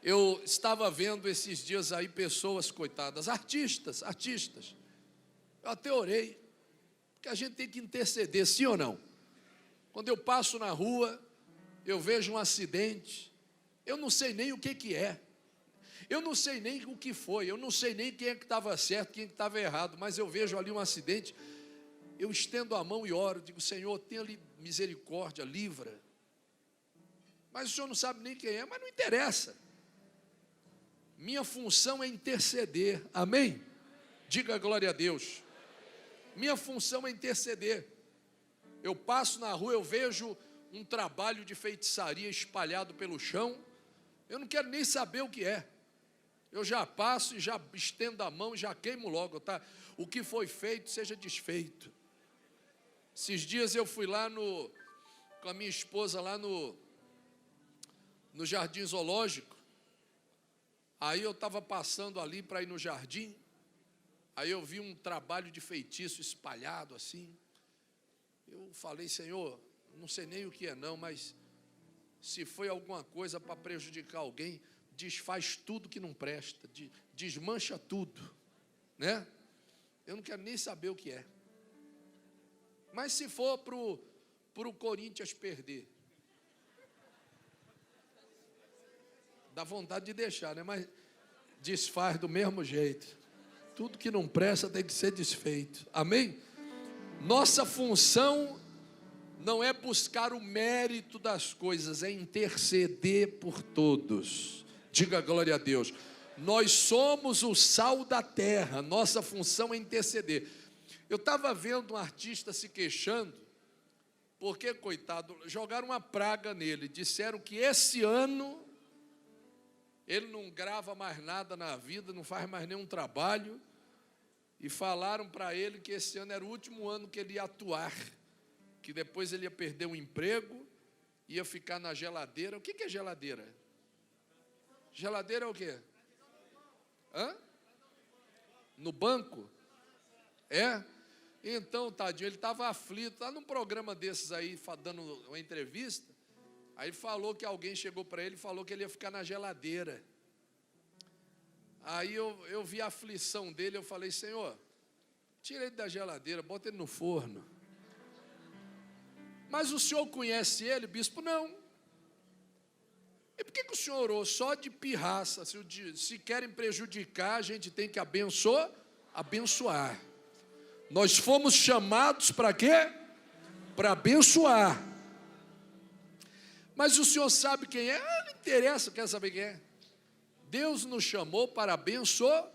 Eu estava vendo esses dias aí pessoas, coitadas, artistas. Eu até orei, porque a gente tem que interceder, sim ou não? Quando eu passo na rua, eu vejo um acidente, eu não sei nem o que é, eu não sei nem o que foi, eu não sei nem quem é que estava certo, quem é que estava errado, mas eu vejo ali um acidente, eu estendo a mão e oro, digo, Senhor, tenha misericórdia, livra. Mas o Senhor não sabe nem quem é, mas não interessa. Minha função é interceder, amém? Diga glória a Deus. Minha função é interceder. Eu passo na rua, eu vejo um trabalho de feitiçaria espalhado pelo chão, eu não quero nem saber o que é. Eu já passo e já estendo a mão e já queimo logo, tá? O que foi feito seja desfeito. Esses dias eu fui lá com a minha esposa lá no Jardim Zoológico. Aí eu estava passando ali para ir no jardim, aí eu vi um trabalho de feitiço espalhado assim. Eu falei, Senhor, não sei nem o que é não, mas se foi alguma coisa para prejudicar alguém, desfaz tudo que não presta, desmancha tudo, né? Eu não quero nem saber o que é. Mas se for pro Corinthians perder, dá vontade de deixar, né? Mas desfaz do mesmo jeito. Tudo que não presta tem que ser desfeito. Amém? Nossa função não é buscar o mérito das coisas, é interceder por todos. Diga glória a Deus. Nós somos o sal da terra, nossa função é interceder. Eu estava vendo um artista se queixando, porque, coitado, jogaram uma praga nele. Disseram que esse ano ele não grava mais nada na vida, não faz mais nenhum trabalho. E falaram para ele que esse ano era o último ano que ele ia atuar, que depois ele ia perder o emprego, ia ficar na geladeira. O que é geladeira? Geladeira é o quê? Hã? No banco? É? Então, tadinho, ele estava aflito, está num programa desses aí, dando uma entrevista, aí falou que alguém chegou para ele e falou que ele ia ficar na geladeira. Aí eu vi a aflição dele, eu falei, Senhor, tira ele da geladeira, bota ele no forno. Mas o senhor conhece ele, bispo? Não. E por que o senhor orou só de pirraça? Se querem prejudicar, a gente tem que abençoar. Nós fomos chamados para quê? Para abençoar. Mas o senhor sabe quem é? Não interessa, quer saber quem é? Deus nos chamou para abençoar.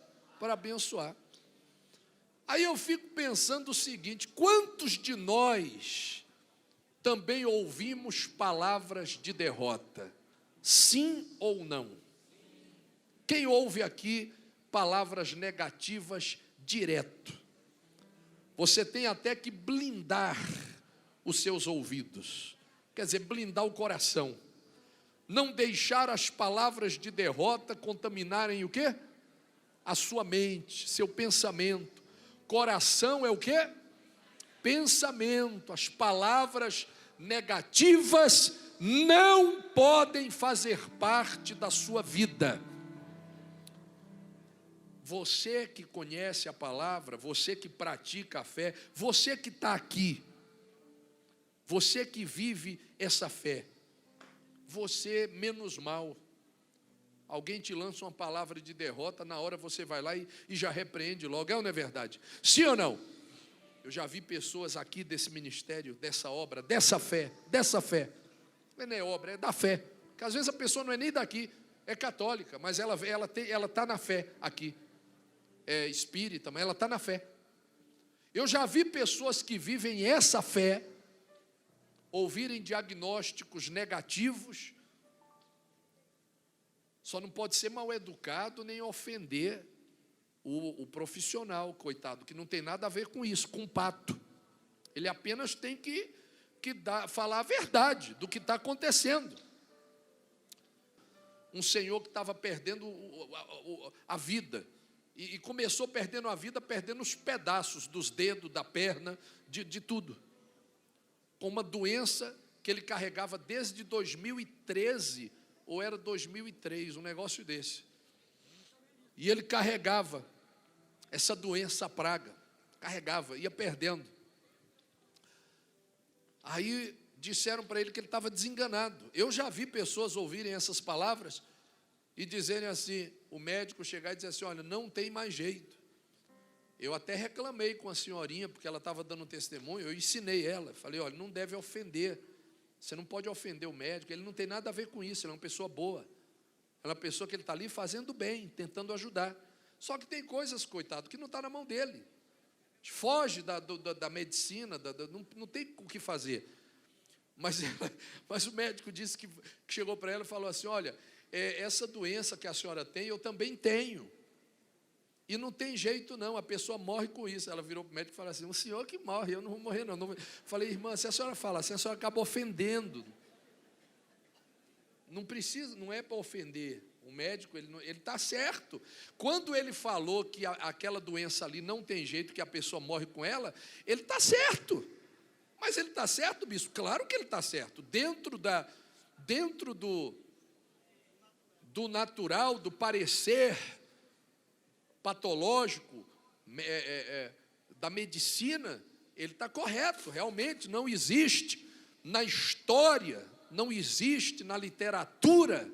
Aí eu fico pensando o seguinte, quantos de nós também ouvimos palavras de derrota? Sim ou não? Quem ouve aqui palavras negativas direto? Você tem até que blindar os seus ouvidos, quer dizer, blindar o coração. Não deixar as palavras de derrota contaminarem o quê? A sua mente, seu pensamento. Coração é o quê? Pensamento. As palavras negativas não podem fazer parte da sua vida. Você que conhece a palavra, você que pratica a fé, você que está aqui, você que vive essa fé, você menos mal. Alguém te lança uma palavra de derrota, na hora você vai lá e já repreende logo, é ou não é verdade? Sim ou não? Eu já vi pessoas aqui desse ministério, dessa obra, dessa fé, não é obra, é da fé, porque às vezes a pessoa não é nem daqui, é católica, mas ela está na fé aqui, é espírita, mas ela está na fé. Eu já vi pessoas que vivem essa fé, ouvirem diagnósticos negativos, só não pode ser mal educado nem ofender o profissional, coitado, que não tem nada a ver com isso, com pato. Ele apenas tem que falar a verdade do que está acontecendo. Um senhor que estava perdendo a vida, e começou perdendo a vida, perdendo os pedaços dos dedos, da perna, de tudo, com uma doença que ele carregava desde 2013, ou era 2003, um negócio desse. E ele carregava essa doença, a praga, carregava, ia perdendo. Aí disseram para ele que ele estava desenganado. Eu já vi pessoas ouvirem essas palavras e dizerem assim, o médico chegar e dizer assim, olha, não tem mais jeito. Eu até reclamei com a senhorinha, porque ela estava dando testemunho, eu ensinei ela, falei, olha, não deve ofender, você não pode ofender o médico, ele não tem nada a ver com isso, ele é uma pessoa boa, é uma pessoa que ele está ali fazendo bem, tentando ajudar. Só que tem coisas, coitado, que não está na mão dele. Foge da medicina, não tem o que fazer. Mas o médico disse que chegou para ela e falou assim, olha, essa doença que a senhora tem, eu também tenho. E não tem jeito não, a pessoa morre com isso. Ela virou para o médico e falou assim, o senhor que morre, eu não vou morrer não. Falei, irmã, se a senhora fala assim, a senhora acaba ofendendo. Não precisa, não é para ofender. O médico, ele está certo. Quando ele falou que aquela doença ali não tem jeito, que a pessoa morre com ela, ele está certo. Mas ele está certo, bispo? Claro que ele está certo. Dentro do natural, do parecer patológico, da medicina, ele está correto. Realmente não existe na história, não existe na literatura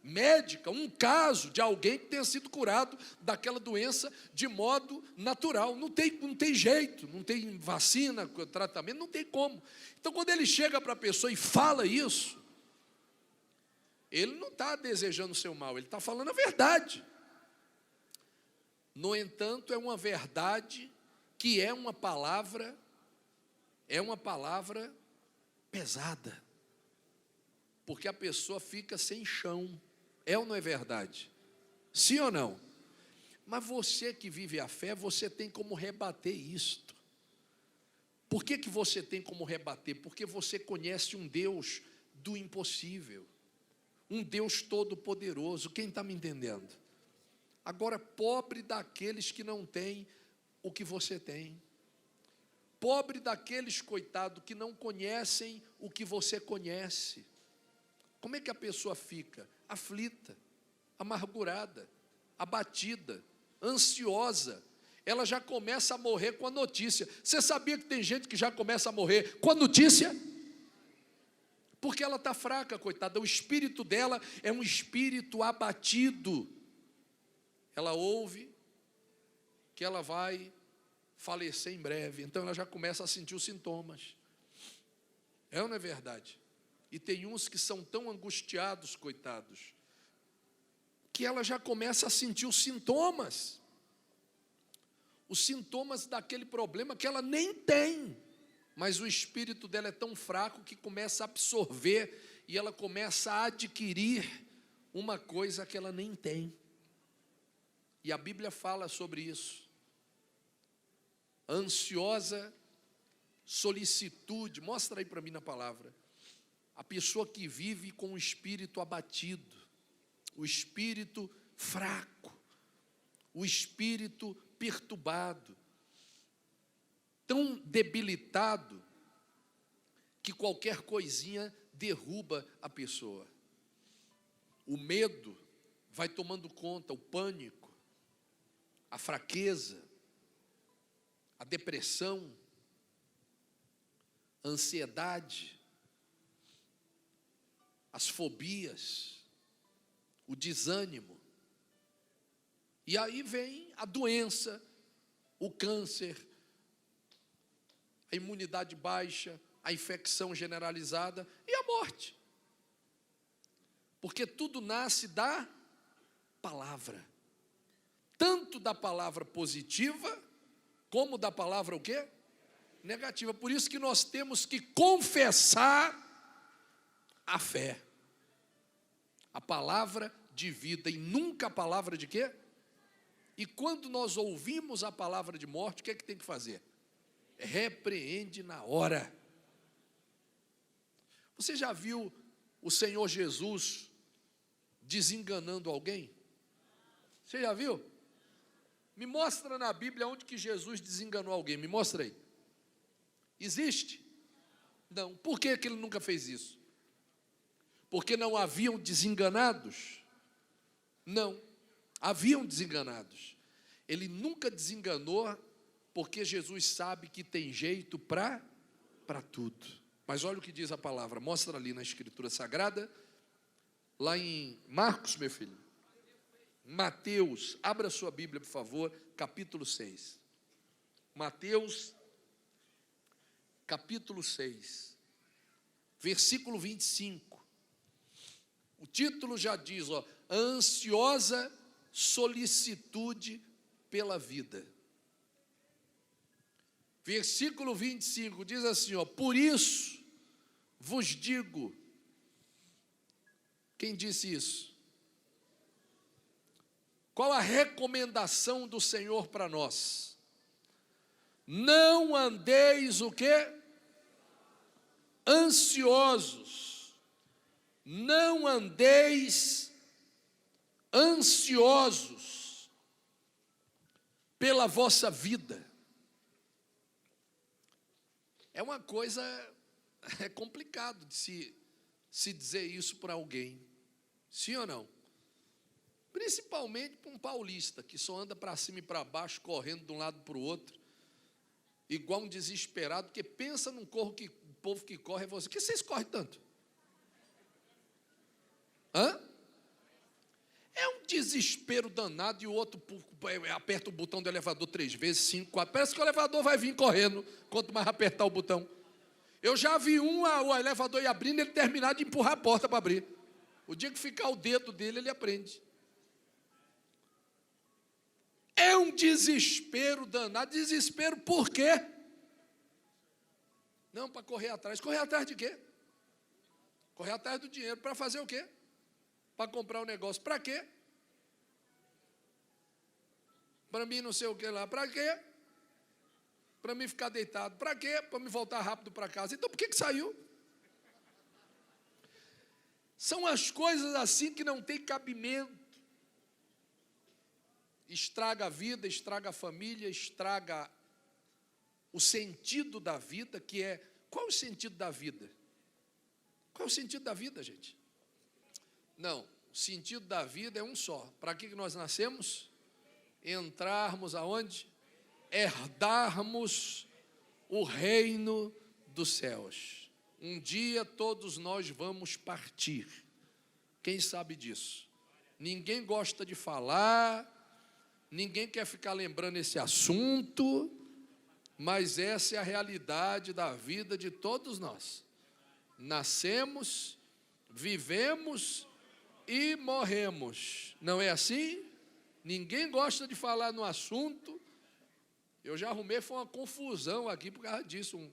médica um caso de alguém que tenha sido curado daquela doença de modo natural. Não tem jeito, não tem vacina, tratamento, não tem como. Então, quando ele chega para a pessoa e fala isso, ele não está desejando o seu mal, ele está falando a verdade. No entanto, é uma verdade que é uma palavra pesada, porque a pessoa fica sem chão. É ou não é verdade? Sim ou não? Mas você que vive a fé, você tem como rebater isto. Por que você tem como rebater? Porque você conhece um Deus do impossível, um Deus todo-poderoso. Quem está me entendendo? Agora, pobre daqueles que não têm o que você tem. Pobre daqueles, coitado, que não conhecem o que você conhece. Como é que a pessoa fica? Aflita, amargurada, abatida, ansiosa. Ela já começa a morrer com a notícia. Você sabia que tem gente que já começa a morrer com a notícia? Porque ela está fraca, coitada. O espírito dela é um espírito abatido. Ela ouve que ela vai falecer em breve. Então ela já começa a sentir os sintomas. É ou não é verdade? E tem uns que são tão angustiados, coitados, que ela já começa a sentir os sintomas daquele problema que ela nem tem, mas o espírito dela é tão fraco que começa a absorver e ela começa a adquirir uma coisa que ela nem tem. E a Bíblia fala sobre isso. Ansiosa solicitude, mostra aí para mim na palavra. A pessoa que vive com o espírito abatido, o espírito fraco, o espírito perturbado, tão debilitado que qualquer coisinha derruba a pessoa. O medo vai tomando conta, o pânico, a fraqueza, a depressão, a ansiedade, as fobias, o desânimo. E aí vem a doença, o câncer, a imunidade baixa, a infecção generalizada e a morte. Porque tudo nasce da palavra. Tanto da palavra positiva, como da palavra o quê? Negativa. Por isso que nós temos que confessar a fé. A palavra de vida e nunca a palavra de quê? E quando nós ouvimos a palavra de morte, o que é que tem que fazer? Repreende na hora. Você já viu o Senhor Jesus desenganando alguém? Você já viu? Me mostra na Bíblia onde que Jesus desenganou alguém, me mostra aí. Existe? Não. Por que ele nunca fez isso? porque não haviam desenganados? Não, haviam desenganados. Ele nunca desenganou, porque Jesus sabe que tem jeito para tudo. Mas olha o que diz a palavra, mostra ali na Escritura Sagrada, lá em Marcos, meu filho. Mateus, abra sua Bíblia, por favor, capítulo 6. Mateus, capítulo 6, versículo 25. O título já diz, ó, a ansiosa solicitude pela vida. Versículo 25 diz assim, ó, por isso vos digo. Quem disse isso? Qual a recomendação do Senhor para nós? Não andeis o quê? Ansiosos. Não andeis ansiosos pela vossa vida. É uma coisa, é complicado de se dizer isso para alguém. Sim ou não? Principalmente para um paulista, que só anda para cima e para baixo, correndo de um lado para o outro, igual um desesperado, porque pensa num povo que corre, é você. Por que vocês correm tanto? Hã? É um desespero danado, e o outro aperta o botão do elevador 3 vezes, 5, 4, parece que o elevador vai vir correndo, quanto mais apertar o botão. Eu já vi o elevador ir abrindo, ele terminar de empurrar a porta para abrir. O dia que ficar o dedo dele, ele aprende. É um desespero danado. Desespero por quê? Não, para correr atrás. Correr atrás de quê? Correr atrás do dinheiro. Para fazer o quê? Para comprar um negócio. Para quê? Para mim não sei o que lá. Para quê? Para mim ficar deitado. Para quê? Para me voltar rápido para casa. Então por que saiu? São as coisas assim que não tem cabimento. Estraga a vida, estraga a família, estraga o sentido da vida, que é... Qual é o sentido da vida? Qual é o sentido da vida, gente? Não, o sentido da vida é um só. Para que nós nascemos? Entrarmos aonde? Herdarmos o reino dos céus. Um dia todos nós vamos partir. Quem sabe disso? Ninguém gosta de falar, ninguém quer ficar lembrando esse assunto, mas essa é a realidade da vida de todos nós. Nascemos, vivemos e morremos. Não é assim? Ninguém gosta de falar no assunto. Eu já arrumei, foi uma confusão aqui por causa disso.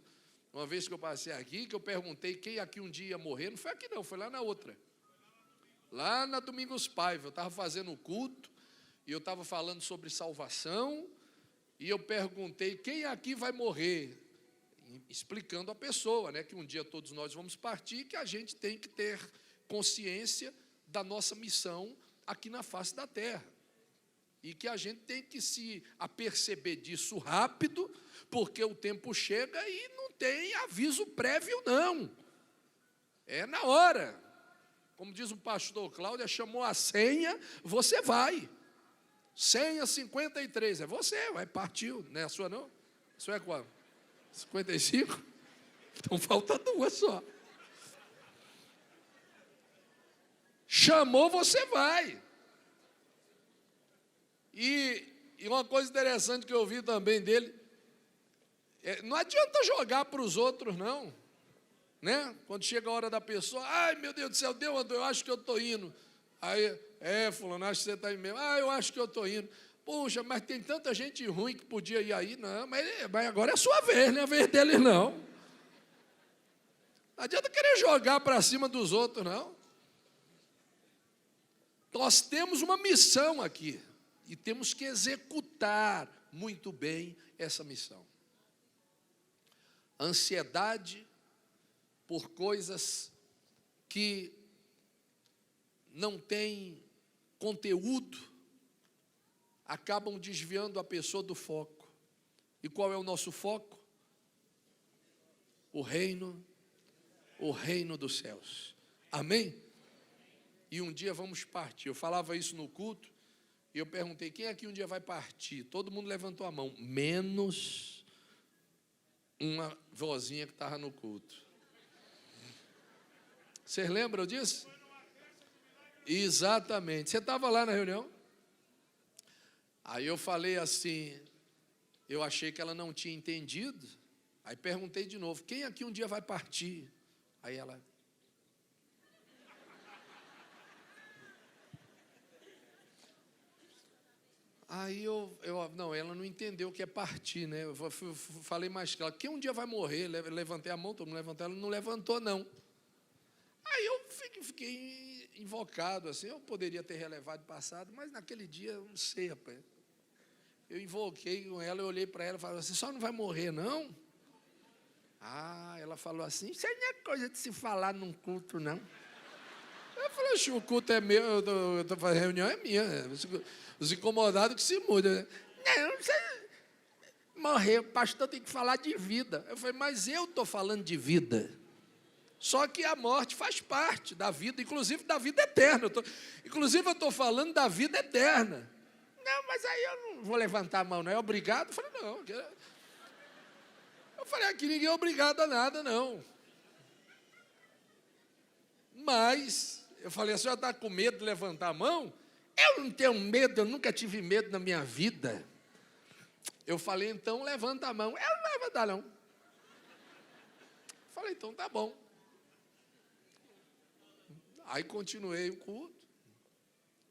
Uma vez que eu passei aqui, que eu perguntei quem aqui um dia ia morrer, não foi aqui não, foi lá na outra. Lá na Domingos Paiva, eu estava fazendo o culto, e eu estava falando sobre salvação, e eu perguntei quem aqui vai morrer, explicando a pessoa, né, que um dia todos nós vamos partir, que a gente tem que ter consciência da nossa missão aqui na face da terra. E que a gente tem que se aperceber disso rápido, porque o tempo chega e não tem aviso prévio, não. É na hora. Como diz o pastor Cláudio, chamou a senha, você vai. Senha 53, é você, vai, partiu. Não é a sua, não? A sua é qual? 55? Então falta 2 só. Chamou, você vai. E uma coisa interessante que eu ouvi também dele, não adianta jogar para os outros, não. Né? Quando chega a hora da pessoa, ai meu Deus do céu, eu acho que eu estou indo. Aí, fulano, acho que você está indo mesmo. Eu acho que eu estou indo. Puxa, mas tem tanta gente ruim que podia ir aí. Não, mas agora é a sua vez, não é a vez deles, não. Não adianta querer jogar para cima dos outros, não. Nós temos uma missão aqui. E temos que executar muito bem essa missão. Ansiedade por coisas que não têm conteúdo, acabam desviando a pessoa do foco. E qual é o nosso foco? O reino dos céus. Amém? e um dia vamos partir. Eu falava isso no culto, e eu perguntei, quem aqui um dia vai partir? Todo mundo levantou a mão, menos uma vozinha que estava no culto. Vocês lembram disso? Exatamente. Você estava lá na reunião? Aí eu falei assim, eu achei que ela não tinha entendido. Aí perguntei de novo, quem aqui um dia vai partir? Aí ela... Aí não, ela não entendeu o que é partir, né? Eu falei mais claro, quem um dia vai morrer? Levantei a mão, todo mundo levantou, ela não levantou, não. Aí eu fiquei invocado, assim, eu poderia ter relevado passado, mas naquele dia, eu não sei, rapaz. Eu invoquei com ela, eu olhei para ela e falei, você só não vai morrer, não? Ah, ela falou assim, isso aí não é coisa de se falar num culto, não. Eu falei, o culto é meu, eu estou fazendo reunião, é minha. Os incomodados que se mudam. Não, você morrer, o pastor tem que falar de vida. Eu falei, mas eu estou falando de vida. Só que a morte faz parte da vida, inclusive da vida eterna. Inclusive eu estou falando da vida eterna. Não, mas aí eu não vou levantar a mão, não é obrigado? Eu falei, não. Eu falei, aqui ninguém é obrigado a nada, não. Mas, eu falei, a senhora está com medo de levantar a mão? Eu não tenho medo, eu nunca tive medo na minha vida. Eu falei, então levanta a mão. Eu não vou levantar, não. Eu falei, então tá bom. Aí continuei o culto.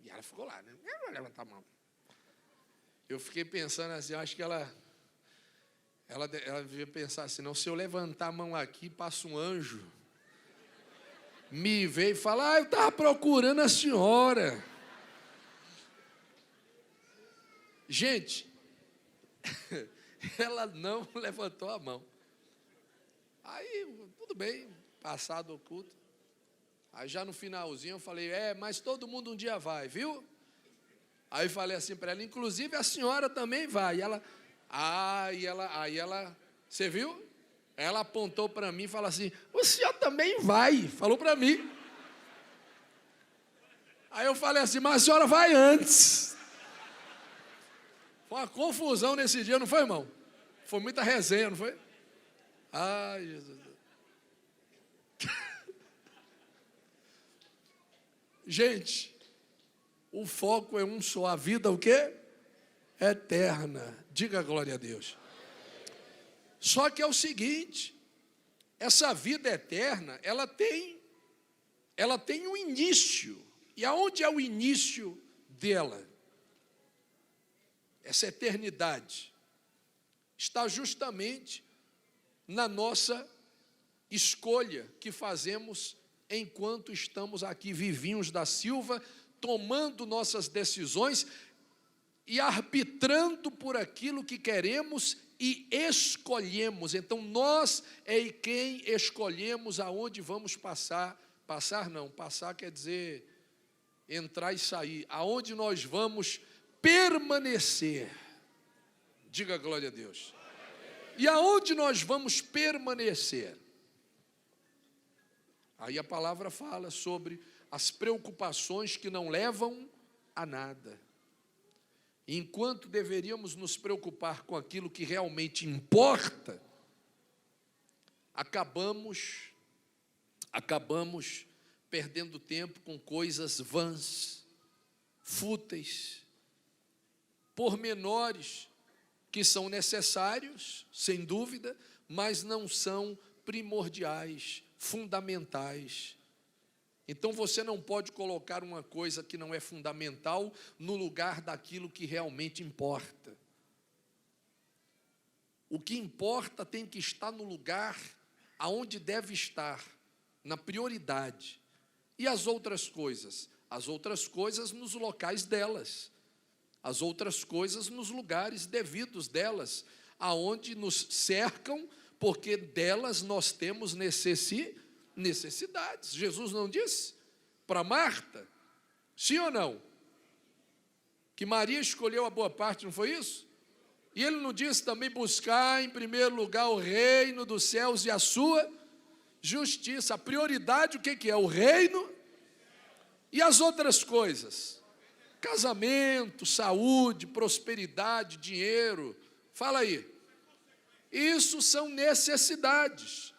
E ela ficou lá, né? Eu não vou levantar a mão. Eu fiquei pensando assim, acho que ela devia pensar assim, não, se eu levantar a mão aqui, passa um anjo, me vê e fala, eu estava procurando a senhora. Gente, ela não levantou a mão. Aí, tudo bem, passado o culto. Aí já no finalzinho eu falei, mas todo mundo um dia vai, viu? Aí falei assim para ela, inclusive a senhora também vai. E ela, você viu? Ela apontou para mim e falou assim, o senhor também vai, falou para mim. Aí eu falei assim, mas a senhora vai antes. Foi uma confusão nesse dia, não foi, irmão? Foi muita resenha, não foi? Ai, Jesus. Gente, o foco é um só, a vida o quê? Eterna. Diga glória a Deus. Só que é o seguinte, essa vida eterna, ela tem um início. E aonde é o início dela? Essa eternidade está justamente na nossa escolha que fazemos enquanto estamos aqui vivinhos da Silva, tomando nossas decisões e arbitrando por aquilo que queremos e escolhemos. Então, nós é quem escolhemos aonde vamos passar. Passar quer dizer entrar e sair. Aonde nós vamos permanecer. Diga glória a Deus. E aonde nós vamos permanecer? Aí a palavra fala sobre as preocupações que não levam a nada. Enquanto deveríamos nos preocupar com aquilo que realmente importa, acabamos perdendo tempo com coisas vãs, fúteis, pormenores que são necessários, sem dúvida, mas não são primordiais, fundamentais. Então você não pode colocar uma coisa que não é fundamental no lugar daquilo que realmente importa. O que importa tem que estar no lugar aonde deve estar, na prioridade. E as outras coisas? As outras coisas nos locais delas. As outras coisas nos lugares devidos delas, aonde nos cercam, porque delas nós temos necessidades. Jesus não disse para Marta, sim ou não? Que Maria escolheu a boa parte, não foi isso? E ele não disse também buscar em primeiro lugar o reino dos céus e a sua justiça. A prioridade, o que é? O reino E as outras coisas? Casamento, saúde, prosperidade, dinheiro. Fala aí. Isso são necessidades.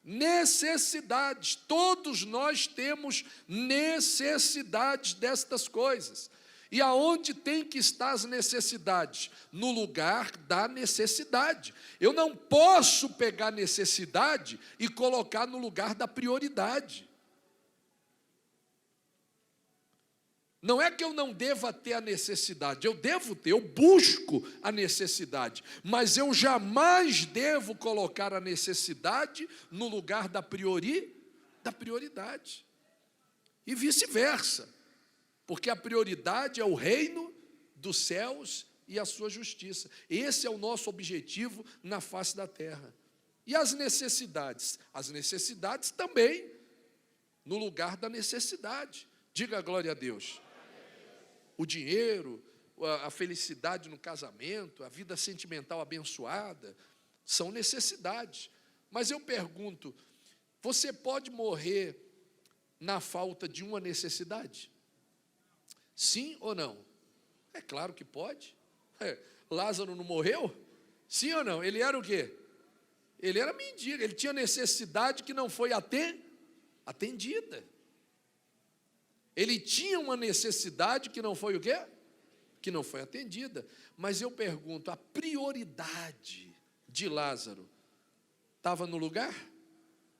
Necessidades. Todos nós temos necessidades destas coisas. E aonde tem que estar as necessidades? No lugar da necessidade. Eu não posso pegar necessidade e colocar no lugar da prioridade. Não é que eu não deva ter a necessidade, eu devo ter, eu busco a necessidade, mas eu jamais devo colocar a necessidade no lugar da prioridade. E vice-versa, porque a prioridade é o reino dos céus e a sua justiça. Esse é o nosso objetivo na face da terra. E as necessidades? As necessidades também no lugar da necessidade. Diga glória a Deus. O dinheiro, a felicidade no casamento, a vida sentimental abençoada, são necessidades. Mas eu pergunto, você pode morrer na falta de uma necessidade? Sim ou não? É claro que pode. Lázaro não morreu? Sim ou não? Ele era o quê? Ele era mendigo, ele tinha necessidade que não foi atendida. Ele tinha uma necessidade que não foi o quê? Que não foi atendida. Mas eu pergunto, a prioridade de Lázaro estava no lugar?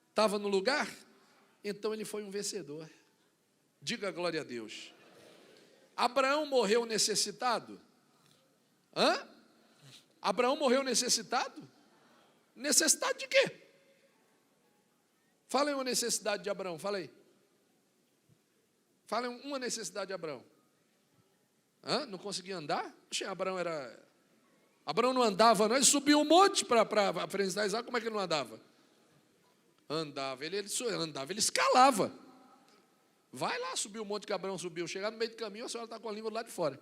Estava no lugar? Então ele foi um vencedor. Diga glória a Deus. Abraão morreu necessitado? Abraão morreu necessitado? Necessidade de quê? Fala aí uma necessidade de Abraão, fala aí. Fala uma necessidade de Abraão. Não conseguia andar? Abraão não andava, não. Ele subiu um monte para apresentar Isaac. Como é que ele não andava? Andava, ele andava, ele escalava. Vai lá subir o monte que Abraão subiu. Chegar no meio do caminho, a senhora está com a língua do lado de fora.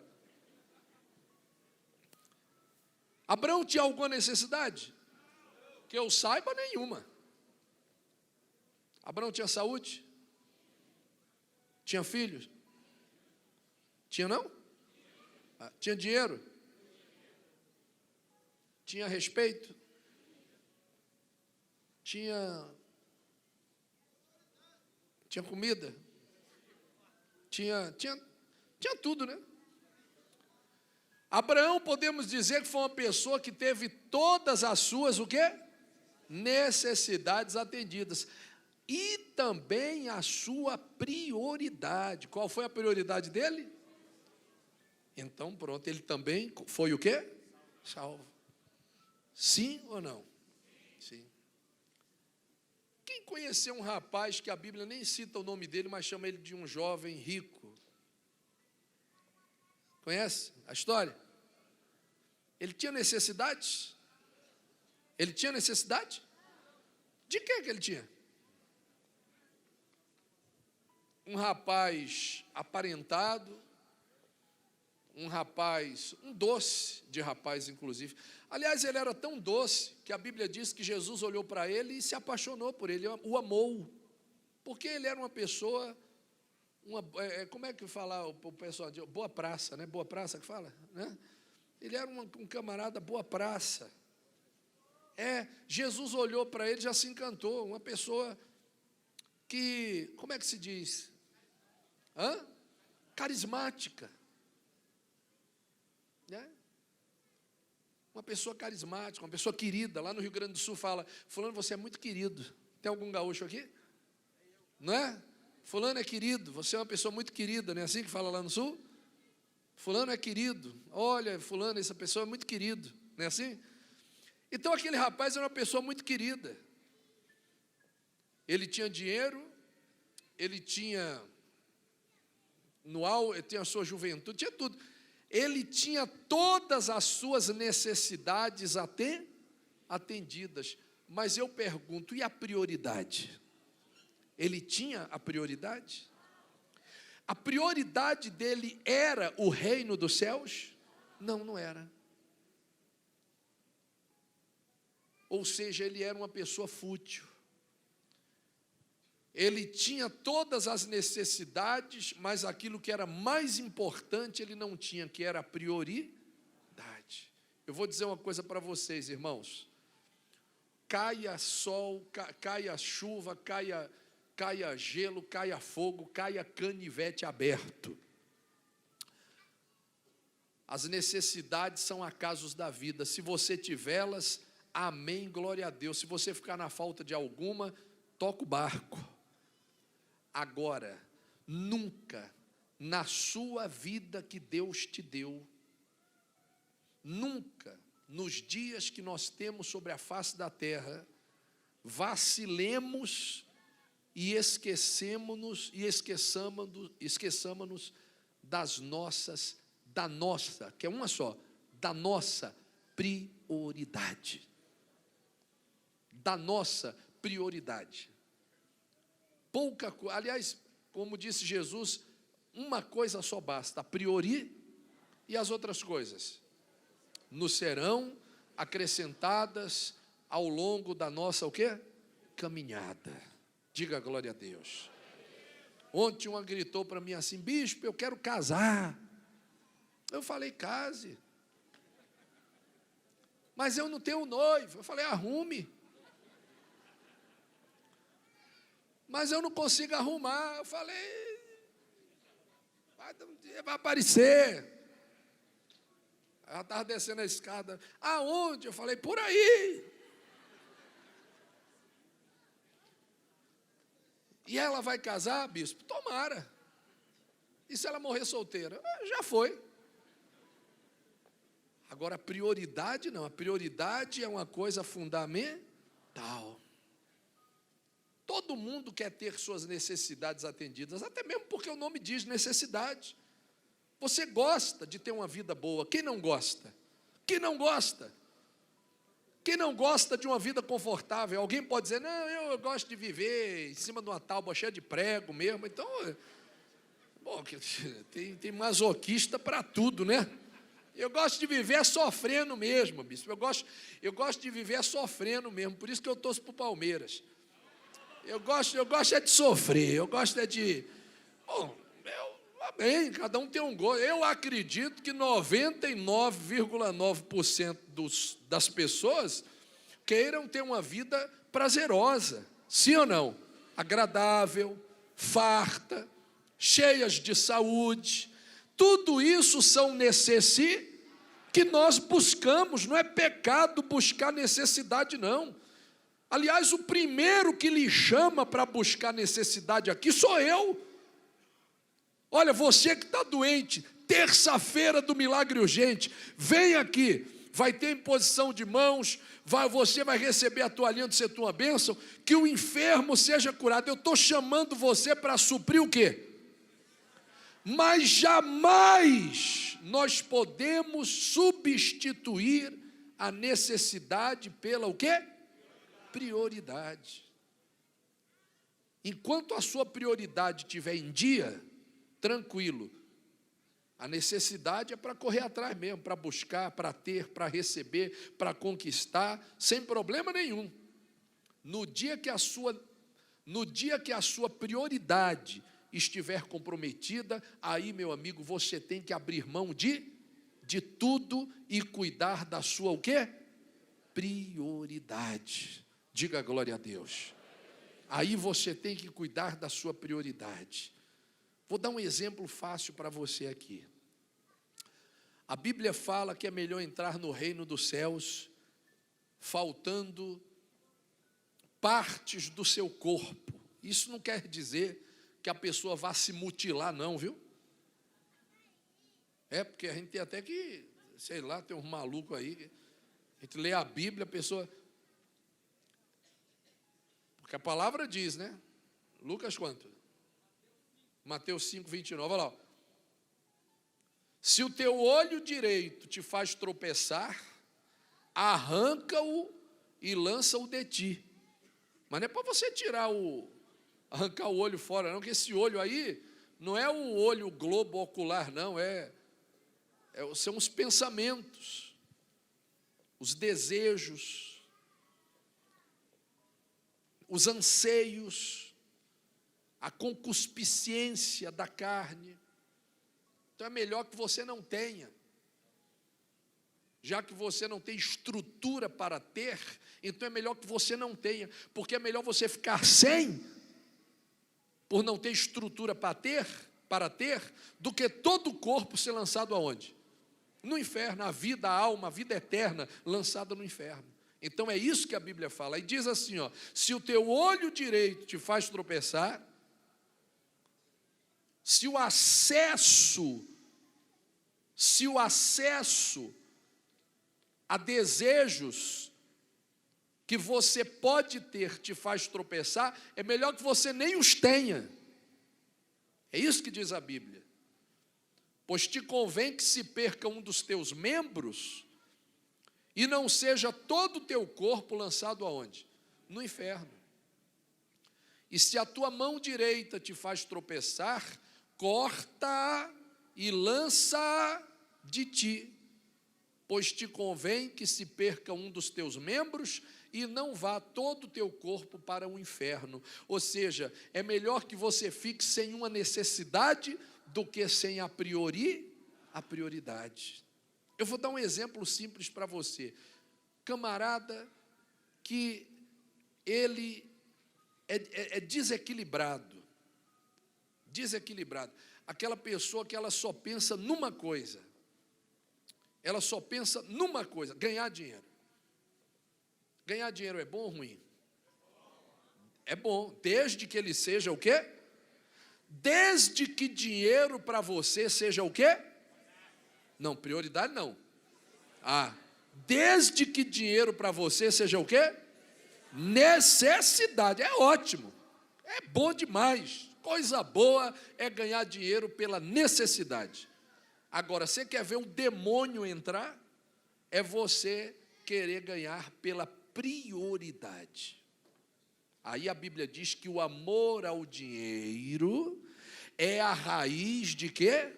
Abraão tinha alguma necessidade? Que eu saiba, nenhuma. Abraão tinha saúde? Tinha filhos? Tinha não? Tinha dinheiro? Tinha respeito? Tinha comida? Tinha tudo, né? Abraão, podemos dizer que foi uma pessoa que teve todas as suas, o quê? Necessidades atendidas. E também a sua prioridade. Qual foi a prioridade dele? Então, pronto, ele também foi o quê? Salvo. Sim ou não? Sim. Quem conheceu um rapaz que a Bíblia nem cita o nome dele, mas chama ele de um jovem rico? Conhece a história? Ele tinha necessidades? Ele tinha necessidade? De que ele tinha? Um rapaz aparentado, um doce de rapaz, inclusive. Aliás, ele era tão doce que a Bíblia diz que Jesus olhou para ele e se apaixonou por ele, o amou, porque ele era uma pessoa, como é que fala o pessoal? Boa praça, né? Boa praça que fala, né? Ele era um camarada boa praça. Jesus olhou para ele e já se encantou, uma pessoa que, como é que se diz? Carismática. Né? Uma pessoa carismática, uma pessoa querida. Lá no Rio Grande do Sul fala, fulano, você é muito querido. Tem algum gaúcho aqui? Não é? Fulano é querido, você é uma pessoa muito querida, não é assim que fala lá no Sul? Fulano é querido, olha, fulano, essa pessoa é muito querido, não é assim? Então aquele rapaz era uma pessoa muito querida. Ele tinha dinheiro, ele tinha a sua juventude, tinha tudo. Ele tinha todas as suas necessidades atendidas. Mas eu pergunto, e a prioridade? Ele tinha a prioridade? A prioridade dele era o reino dos céus? Não, não era. Ou seja, ele era uma pessoa fútil. Ele tinha todas as necessidades, mas aquilo que era mais importante ele não tinha, que era a prioridade. Eu vou dizer uma coisa para vocês, irmãos. Caia sol, caia chuva, caia gelo, caia fogo, caia canivete aberto. As necessidades são acasos da vida. Se você tivê-las, amém, glória a Deus. Se você ficar na falta de alguma, toca o barco. Agora, nunca na sua vida que Deus te deu, nunca nos dias que nós temos sobre a face da terra, vacilemos e esqueçamos da nossa, que é uma só, da nossa prioridade. Da nossa prioridade. Aliás, como disse Jesus, uma coisa só basta, a priori, e as outras coisas nos serão acrescentadas ao longo da nossa, o quê? Caminhada. Diga glória a Deus. Ontem uma gritou para mim assim: bispo, eu quero casar. Eu falei: case. Mas eu não tenho noivo. Eu falei: arrume. Mas eu não consigo arrumar. Eu falei: vai aparecer. Ela estava descendo a escada. Aonde? Eu falei: por aí. E ela vai casar, bispo? Tomara. E se ela morrer solteira? Já foi. Agora, a prioridade não. A prioridade é uma coisa fundamental. Todo mundo quer ter suas necessidades atendidas, até mesmo porque o nome diz necessidade. Você gosta de ter uma vida boa. Quem não gosta? Quem não gosta? Quem não gosta de uma vida confortável? Alguém pode dizer: não, eu gosto de viver em cima de uma tábua cheia de prego mesmo. Então, bom, tem masoquista para tudo, né? Eu gosto de viver sofrendo mesmo, bispo. Eu gosto de viver sofrendo mesmo. Por isso que eu torço para o Palmeiras. Eu gosto é de sofrer. Eu gosto é de... Bom, bem, cada um tem um gosto. Eu acredito que 99,9% das pessoas queiram ter uma vida prazerosa. Sim ou não? Agradável, farta, cheias de saúde. Tudo isso são necessidades que nós buscamos. Não é pecado buscar necessidade, não. Aliás, o primeiro que lhe chama para buscar necessidade aqui sou eu. Olha, você que está doente, terça-feira do milagre urgente, vem aqui, vai ter imposição de mãos, você vai receber a toalhinha do ser tua bênção, que o enfermo seja curado. Eu estou chamando você para suprir o quê? Mas jamais nós podemos substituir a necessidade pela o quê? Prioridade. Enquanto a sua prioridade estiver em dia, tranquilo, a necessidade é para correr atrás mesmo, para buscar, para ter, para receber, para conquistar, sem problema nenhum. No dia que a sua prioridade estiver comprometida, aí, meu amigo, você tem que abrir mão de tudo e cuidar da sua o quê? Prioridade. Diga glória a Deus. Aí você tem que cuidar da sua prioridade. Vou dar um exemplo fácil para você aqui. A Bíblia fala que é melhor entrar no reino dos céus faltando partes do seu corpo. Isso não quer dizer que a pessoa vá se mutilar, não, viu? É, porque a gente tem até que, sei lá, tem uns malucos aí, a gente lê a Bíblia, a pessoa... Porque a palavra diz, né? Lucas quanto? Mateus 5, 29, olha lá. Se o teu olho direito te faz tropeçar, arranca-o e lança-o de ti. Mas não é para você arrancar o olho fora, não, porque esse olho aí não é o olho globo ocular, não, são os pensamentos, os desejos, os anseios, a concupiscência da carne. Então é melhor que você não tenha. Já que você não tem estrutura para ter, então é melhor que você não tenha, porque é melhor você ficar sem, por não ter estrutura para ter, do que todo o corpo ser lançado aonde? No inferno, a vida, a alma, a vida eterna, lançada no inferno. Então é isso que a Bíblia fala, e diz assim, ó, se o teu olho direito te faz tropeçar, se o acesso a desejos que você pode ter te faz tropeçar, é melhor que você nem os tenha. É isso que diz a Bíblia. Pois te convém que se perca um dos teus membros e não seja todo o teu corpo lançado aonde? No inferno. E se a tua mão direita te faz tropeçar, corta-a e lança-a de ti. Pois te convém que se perca um dos teus membros e não vá todo o teu corpo para o inferno. Ou seja, é melhor que você fique sem uma necessidade do que sem a prioridade. Eu vou dar um exemplo simples para você. Camarada que ele é desequilibrado. Aquela pessoa que ela só pensa numa coisa. Ela só pensa numa coisa, ganhar dinheiro. Ganhar dinheiro é bom ou ruim? É bom, desde que ele seja o quê? Desde que dinheiro para você seja o quê? Não, prioridade não. Desde que dinheiro para você seja o quê? Necessidade, é ótimo. É bom demais. Coisa boa é ganhar dinheiro pela necessidade. Agora, você quer ver um demônio entrar? É você querer ganhar pela prioridade. Aí a Bíblia diz que o amor ao dinheiro é a raiz de quê?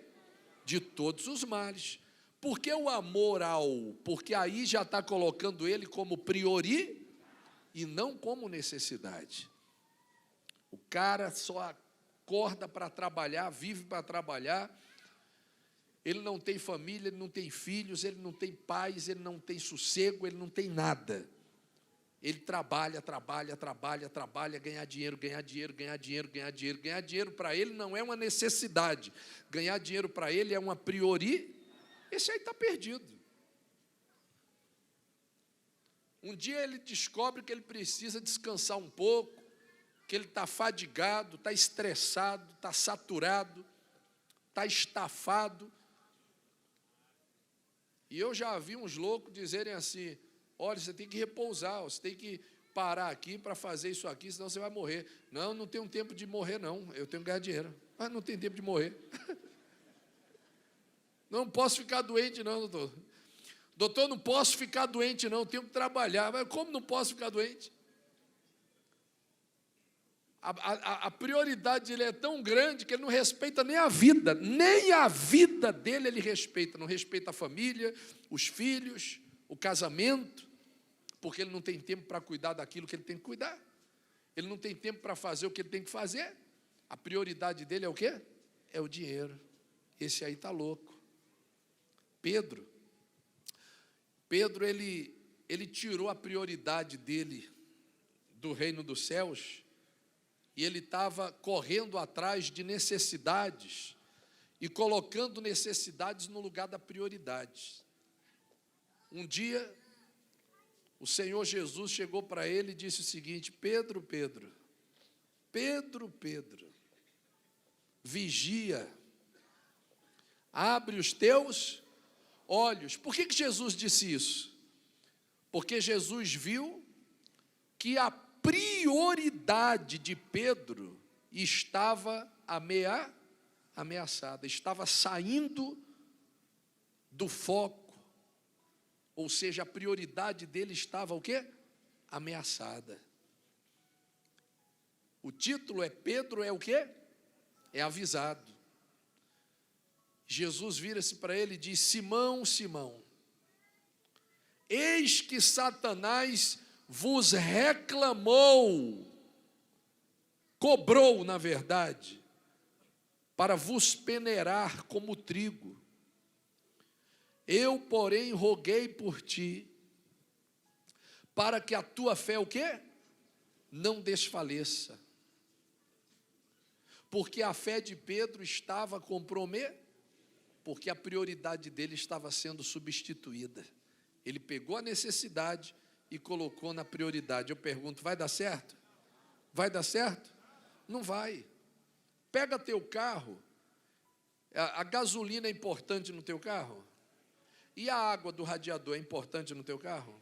De todos os males. Por que o amor Porque aí já está colocando ele como priori e não como necessidade. O cara só acorda para trabalhar, vive para trabalhar. Ele não tem família, ele não tem filhos, ele não tem paz, ele não tem sossego, ele não tem nada. Ele trabalha, ganhar dinheiro para ele não é uma necessidade. Ganhar dinheiro para ele é uma priori. Esse aí está perdido. Um dia ele descobre que ele precisa descansar um pouco, que ele está fadigado, está estressado, está saturado, está estafado. E eu já vi uns loucos dizerem assim, olha, você tem que repousar, você tem que parar aqui para fazer isso aqui, senão você vai morrer. Não tenho tempo de morrer não, eu tenho que ganhar dinheiro. Mas não tem tempo de morrer. Não posso ficar doente não, doutor. Doutor, não posso ficar doente não, tenho que trabalhar. Mas como não posso ficar doente? A prioridade dele é tão grande que ele não respeita nem a vida dele ele respeita, não respeita a família, os filhos, o casamento, porque ele não tem tempo para cuidar daquilo que ele tem que cuidar, ele não tem tempo para fazer o que ele tem que fazer, a prioridade dele é o quê? É o dinheiro. Esse aí está louco. Pedro, ele tirou a prioridade dele do reino dos céus, e ele estava correndo atrás de necessidades e colocando necessidades no lugar da prioridade. Um dia, o Senhor Jesus chegou para ele e disse o seguinte: Pedro, vigia, abre os teus olhos. Por que Jesus disse isso? Porque Jesus viu que a prioridade de Pedro estava ameaçada, estava saindo do foco, ou seja, a prioridade dele estava o quê? Ameaçada. O título é Pedro é o quê? É avisado. Jesus vira-se para ele e diz: Simão, Simão, eis que Satanás vos reclamou cobrou, na verdade, para vos peneirar como trigo. Eu, porém, roguei por ti, para que a tua fé, o quê? Não desfaleça. Porque a fé de Pedro estava comprometida, porque a prioridade dele estava sendo substituída. Ele pegou a necessidade e colocou na prioridade. Eu pergunto, vai dar certo? Vai dar certo? Não vai. Pega teu carro, a gasolina é importante no teu carro? E a água do radiador é importante no teu carro?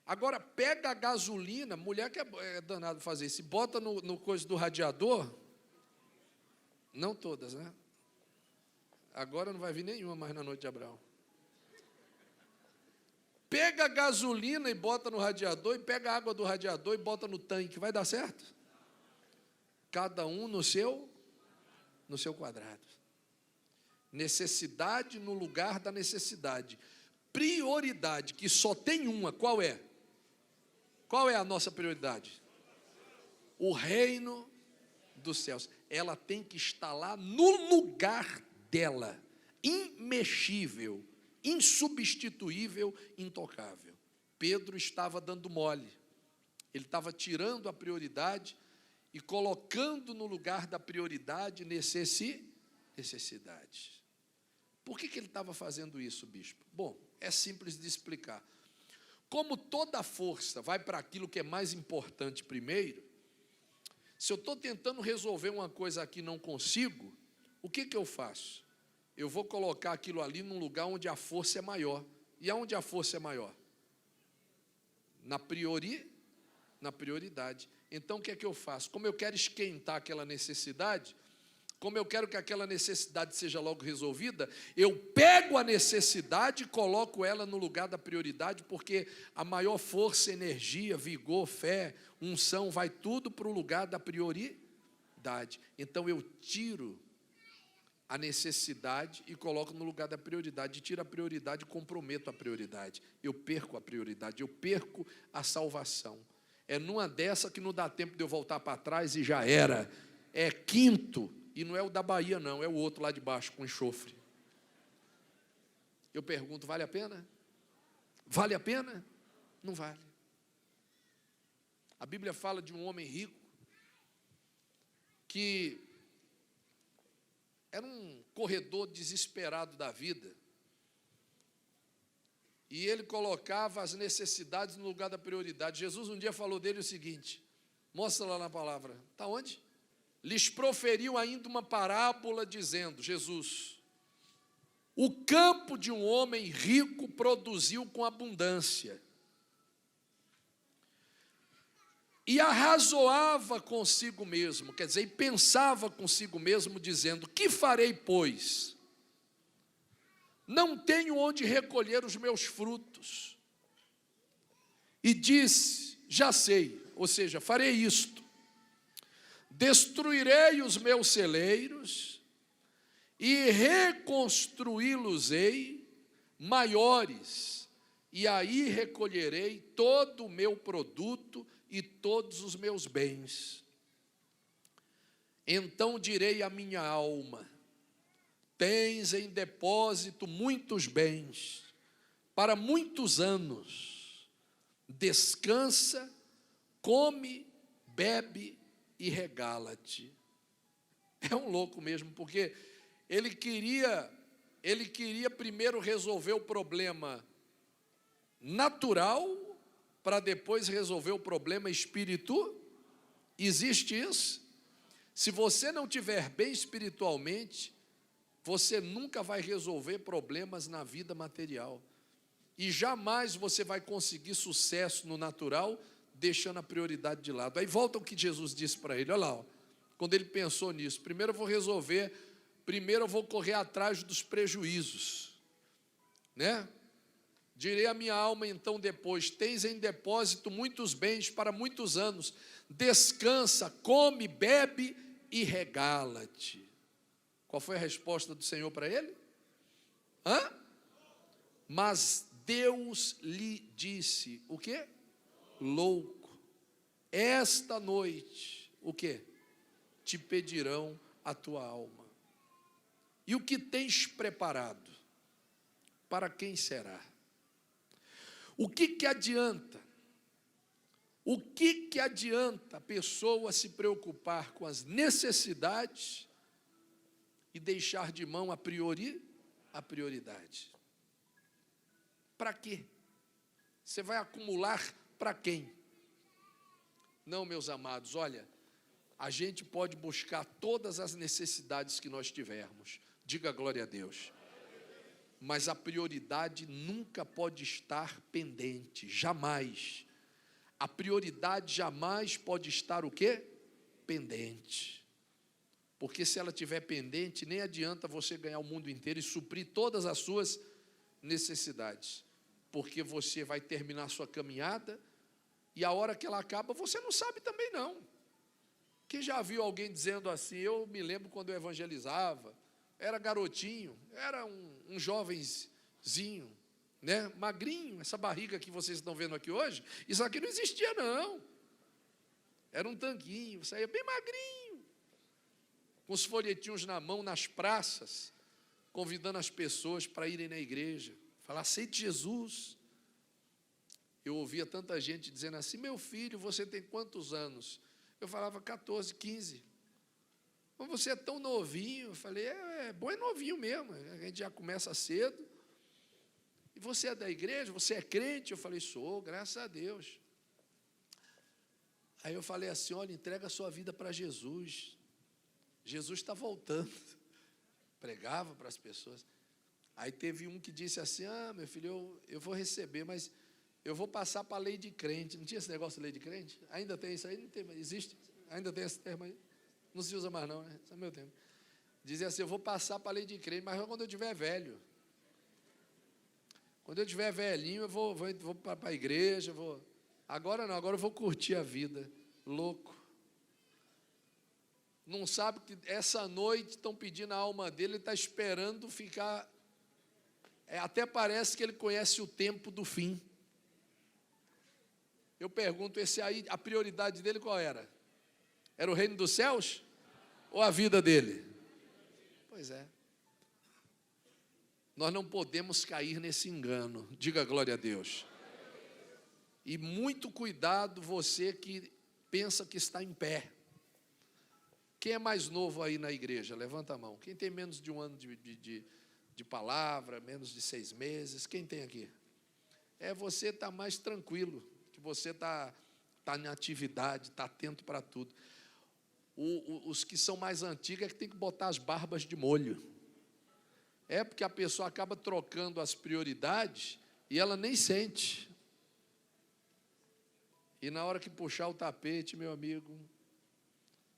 Agora, pega a gasolina, mulher que é danado fazer isso, bota no coisa do radiador, não todas, né? Agora não vai vir nenhuma mais na noite de Abraão. Pega a gasolina e bota no radiador, e pega a água do radiador e bota no tanque, vai dar certo? Cada um no seu quadrado. Necessidade no lugar da necessidade. Prioridade, que só tem uma, qual é? Qual é a nossa prioridade? O reino dos céus. Ela tem que estar lá no lugar dela, imexível, insubstituível, intocável. Pedro estava dando mole, ele estava tirando a prioridade e colocando no lugar da prioridade necessidade. Por que ele estava fazendo isso, bispo? Bom, é simples de explicar. Como toda força vai para aquilo que é mais importante primeiro, se eu estou tentando resolver uma coisa aqui e não consigo, o que eu faço? Eu vou colocar aquilo ali num lugar onde a força é maior. E aonde a força é maior? Na prioridade. Então, o que é que eu faço? Como eu quero esquentar aquela necessidade, como eu quero que aquela necessidade seja logo resolvida, eu pego a necessidade e coloco ela no lugar da prioridade, porque a maior força, energia, vigor, fé, unção, vai tudo para o lugar da prioridade. Então, eu tiro a necessidade e coloco no lugar da prioridade. Tiro a prioridade e comprometo a prioridade. Eu perco a prioridade, eu perco a salvação. É numa dessa que não dá tempo de eu voltar para trás e já era. É quinto, e não é o da Bahia não, é o outro lá de baixo com enxofre. Eu pergunto, vale a pena? Vale a pena? Não vale. A Bíblia fala de um homem rico que era um corredor desesperado da vida. E ele colocava as necessidades no lugar da prioridade. Jesus um dia falou dele o seguinte, mostra lá na palavra, está onde? Lhes proferiu ainda uma parábola dizendo, Jesus, o campo de um homem rico produziu com abundância. E arrazoava consigo mesmo, quer dizer, e pensava consigo mesmo, dizendo, que farei, pois? Não tenho onde recolher os meus frutos. E disse, já sei, ou seja, farei isto. Destruirei os meus celeiros e reconstruí-los-ei maiores, e aí recolherei todo o meu produto e todos os meus bens. Então direi à minha alma, tens em depósito muitos bens, para muitos anos, descansa, come, bebe e regala-te. É um louco mesmo, porque ele queria primeiro resolver o problema natural, para depois resolver o problema espiritual. Existe isso? Se você não estiver bem espiritualmente, você nunca vai resolver problemas na vida material. E jamais você vai conseguir sucesso no natural, deixando a prioridade de lado. Aí volta o que Jesus disse para ele, olha lá, ó, quando ele pensou nisso, primeiro eu vou correr atrás dos prejuízos, né? Direi à minha alma então depois, tens em depósito muitos bens para muitos anos, descansa, come, bebe e regala-te. Qual foi a resposta do Senhor para ele? Mas Deus lhe disse, o quê? Louco, esta noite, o quê? te pedirão a tua alma. E o que tens preparado, para quem será? O que adianta? O que adianta a pessoa se preocupar com as necessidades e deixar de mão a prioridade? Para quê? Você vai acumular para quem? Não, meus amados, olha, a gente pode buscar todas as necessidades que nós tivermos. Diga glória a Deus. Mas a prioridade nunca pode estar pendente, jamais. A prioridade jamais pode estar o quê? Pendente. Porque se ela estiver pendente, nem adianta você ganhar o mundo inteiro e suprir todas as suas necessidades. Porque você vai terminar a sua caminhada e a hora que ela acaba, você não sabe também não. Quem já viu alguém dizendo assim, eu me lembro quando eu evangelizava, era garotinho, era um jovenzinho, né? Magrinho, essa barriga que vocês estão vendo aqui hoje, isso aqui não existia não. Era um tanquinho, saía bem magrinho, com os folhetinhos na mão, nas praças, convidando as pessoas para irem na igreja, falar, aceite Jesus. Eu ouvia tanta gente dizendo assim, meu filho, você tem quantos anos? Eu falava 14, 15. Mas você é tão novinho. Eu falei, bom é novinho mesmo, a gente já começa cedo. E você é da igreja? Você é crente? Eu falei, sou, graças a Deus. Aí eu falei assim, olha, entrega a sua vida para Jesus. Jesus está voltando. Pregava para as pessoas. Aí teve um que disse assim, meu filho, eu vou receber, mas eu vou passar para a lei de crente. Não tinha esse negócio de lei de crente? Ainda tem isso aí? Não tem, existe? Ainda tem esse termo aí? Não se usa mais não, né? Esse é o meu tempo. Dizia assim, eu vou passar para a lei de crente, mas quando eu estiver velho. Quando eu estiver velhinho, eu vou para a igreja, agora não, agora eu vou curtir a vida. Louco. Não sabe que essa noite estão pedindo a alma dele, ele está esperando ficar... até parece que ele conhece o tempo do fim. Eu pergunto, esse aí, a prioridade dele qual era? Era o reino dos céus? Ou a vida dele? Pois é. Nós não podemos cair nesse engano. Diga glória a Deus. E muito cuidado você que pensa que está em pé. Quem é mais novo aí na igreja? Levanta a mão. Quem tem menos de um ano de palavra, menos de 6 meses? Quem tem aqui? Você está mais tranquilo, que você está em atividade, está atento para tudo. Os que são mais antigos é que tem que botar as barbas de molho. Porque a pessoa acaba trocando as prioridades e ela nem sente. E na hora que puxar o tapete, meu amigo,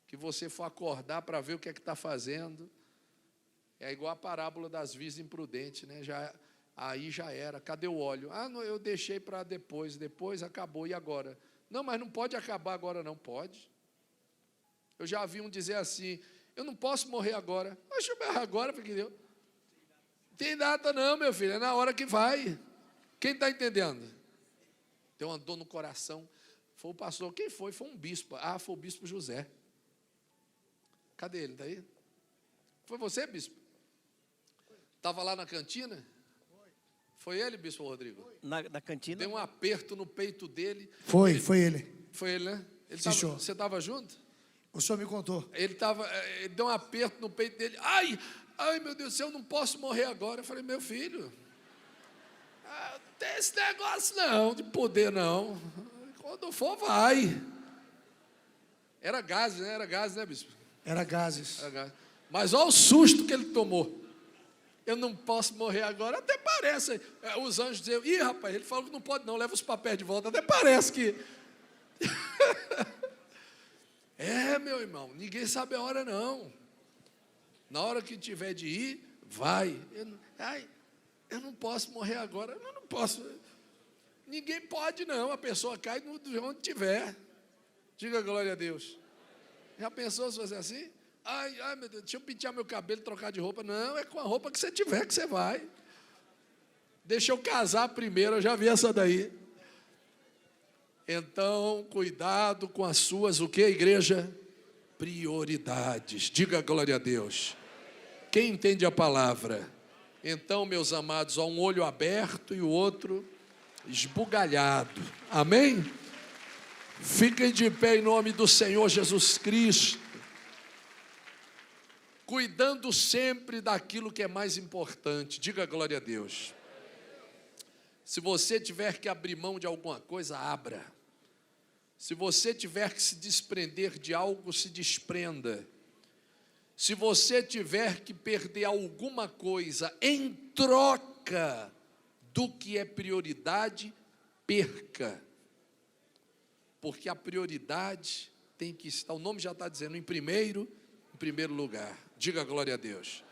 que você for acordar para ver o que é que está fazendo, é igual a parábola das virgens imprudentes, né? Aí já era, cadê o óleo? Não, eu deixei para depois acabou, e agora? Não, mas não pode acabar agora não, pode. Eu já vi um dizer assim, eu não posso morrer agora. Deixa eu morrer agora, porque deu. Não tem data não, meu filho, é na hora que vai. Quem está entendendo? Deu uma dor no coração. Foi o pastor, quem foi? Foi um bispo. Foi o bispo José. Cadê ele? Está aí? Foi você, bispo? Estava lá na cantina? Foi ele, bispo Rodrigo? Na cantina? Deu um aperto no peito dele. Foi ele. Foi ele, né? Você estava junto? O senhor me contou. Ele deu um aperto no peito dele. Ai, meu Deus do céu, eu não posso morrer agora. Eu falei, meu filho, não tem esse negócio não, de poder não. Quando for, vai. Era gases, né? Era gases, né, bispo? Era gases. Era gases. Mas olha o susto que ele tomou. Eu não posso morrer agora, até parece. Os anjos diziam, rapaz, ele falou que não pode não, leva os papéis de volta, até parece que... meu irmão, ninguém sabe a hora não. Na hora que tiver de ir, vai. Eu não posso morrer agora, eu não posso. Ninguém pode não, a pessoa cai de onde tiver. Diga glória a Deus. Já pensou se fosse assim? Ai, meu Deus, deixa eu pentear meu cabelo, trocar de roupa. Não, é com a roupa que você tiver que você vai. Deixa eu casar primeiro, eu já vi essa daí. Então, cuidado com as suas, o que, igreja? prioridades. Diga glória a Deus. Quem entende a palavra? Então, meus amados, há um olho aberto e o outro esbugalhado. Amém? Fiquem de pé em nome do Senhor Jesus Cristo. Cuidando sempre daquilo que é mais importante. Diga glória a Deus. Se você tiver que abrir mão de alguma coisa, abra. Se você tiver que se desprender de algo, se desprenda. Se você tiver que perder alguma coisa em troca do que é prioridade, perca. Porque a prioridade tem que estar, o nome já está dizendo, em primeiro lugar. Diga glória a Deus.